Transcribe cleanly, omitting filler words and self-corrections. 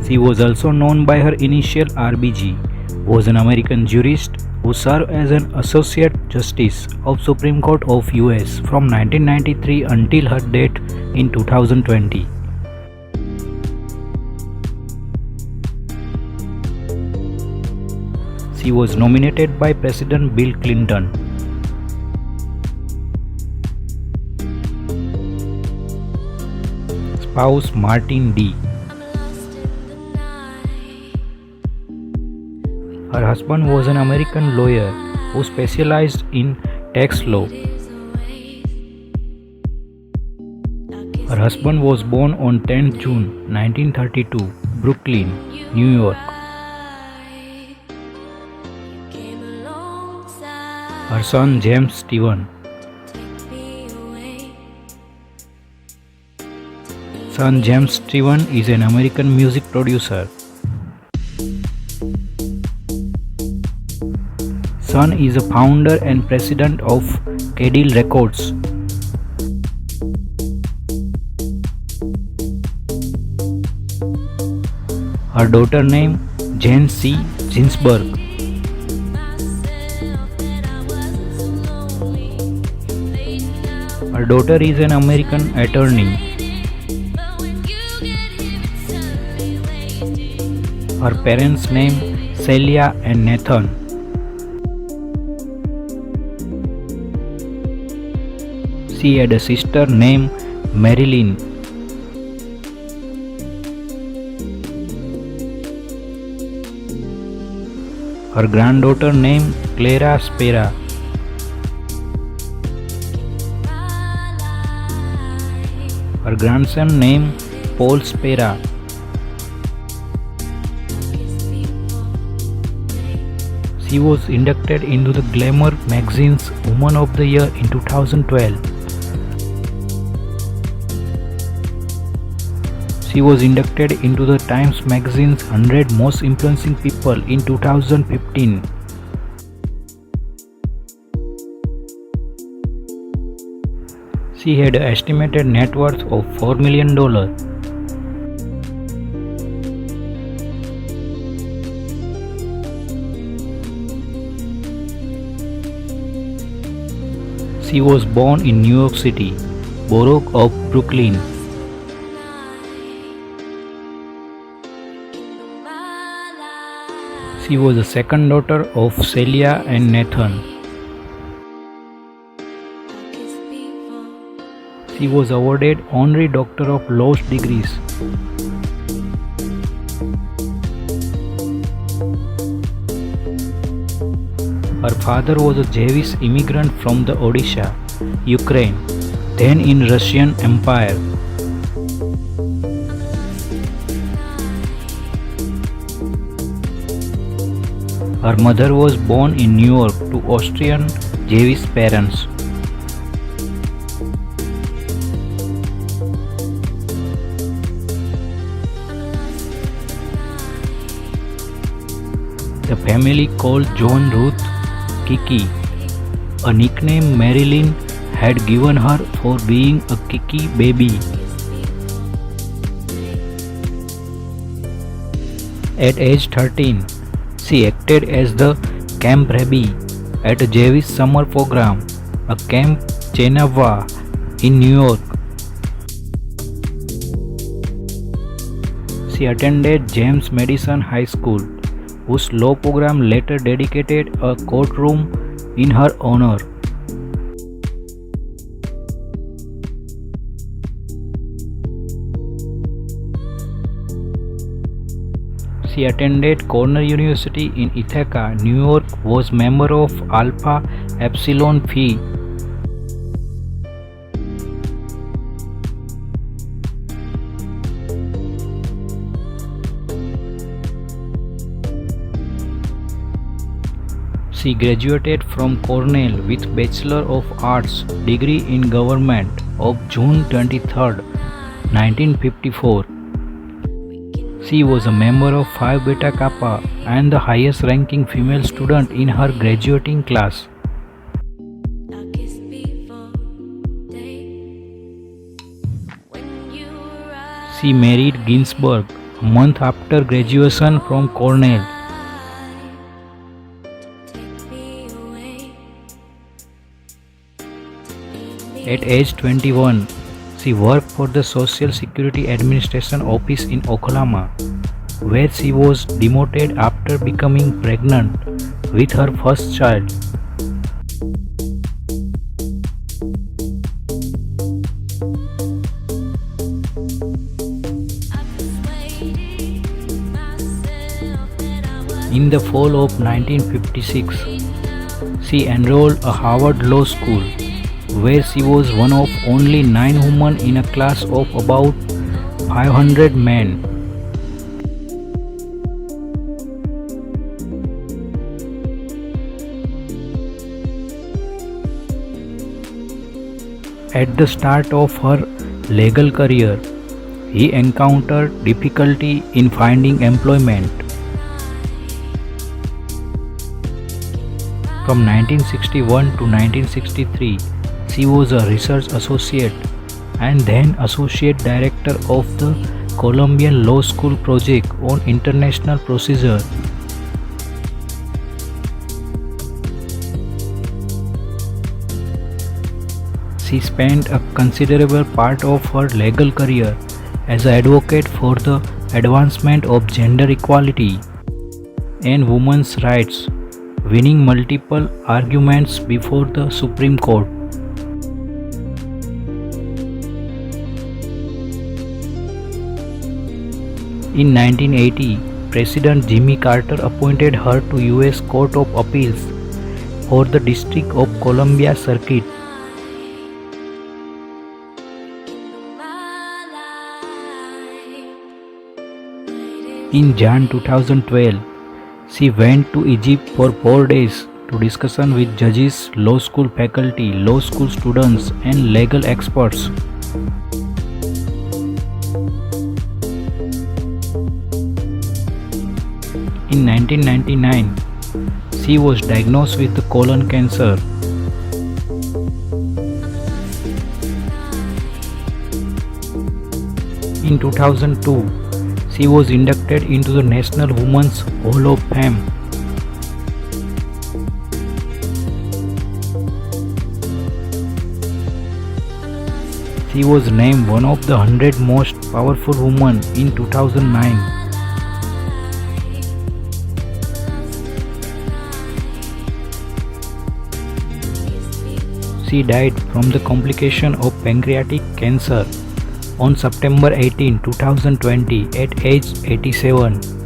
She was also known by her initial RBG, was an American jurist who served as an Associate Justice of Supreme Court of US from 1993 until her death in 2020. She was nominated by President Bill Clinton. Spouse Martin D. Her husband was an American lawyer who specialized in tax law. Her husband was born on 10 June 1932, Brooklyn, New York. Her son James Stephen. Son James Stephen is an American music producer. Son is a founder and president of Cadill Records. Her daughter name Jane C. Ginsburg. Her daughter is an American attorney. Her parents' name Celia and Nathan. She had a sister named Marilyn. Her granddaughter named Clara Spera. Her grandson named Paul Spera. She was inducted into the Glamour magazine's Woman of the Year in 2012. She was inducted into the Times magazine's 100 Most Influencing People in 2015. She had an estimated net worth of $4 million. She was born in New York City, borough of Brooklyn. She was the second daughter of Celia and Nathan. She was awarded Honorary Doctor of Laws degrees. Her father was a Jewish immigrant from the Odisha, Ukraine, then in Russian Empire. Her mother was born in New York to Austrian Jewish parents. The family called John Ruth Kiki, a nickname Marilyn had given her for being a Kiki baby. At age 13, she acted as the camp rabbi at a Jewish summer program, a Camp Chenava in New York. She attended James Madison High School, whose law program later dedicated a courtroom in her honor. She attended Cornell University in Ithaca, New York, was member of Alpha Epsilon Phi. She graduated from Cornell with Bachelor of Arts degree in Government of June 23, 1954. She was a member of Phi Beta Kappa and the highest ranking female student in her graduating class. She married Ginsburg a month after graduation from Cornell. At age 21, she worked for the Social Security Administration office in Oklahoma, where she was demoted after becoming pregnant with her first child. In the fall of 1956, she enrolled at Harvard Law School, where she was one of only 9 women in a class of about 500 men. At the start of her legal career, he encountered difficulty in finding employment. From 1961 to 1963, she was a research associate and then associate director of the Columbian Law School Project on International Procedure. She spent a considerable part of her legal career as an advocate for the advancement of gender equality and women's rights, winning multiple arguments before the Supreme Court. In 1980, President Jimmy Carter appointed her to U.S. Court of Appeals for the District of Columbia Circuit. In Jan 2012, she went to Egypt for 4 days to discussion with judges, law school faculty, law school students, and legal experts. In 1999, she was diagnosed with colon cancer. In 2002, she was inducted into the National Women's Hall of Fame. She was named one of the 100 most powerful women in 2009. She died from the complication of pancreatic cancer on September 18, 2020 at age 87.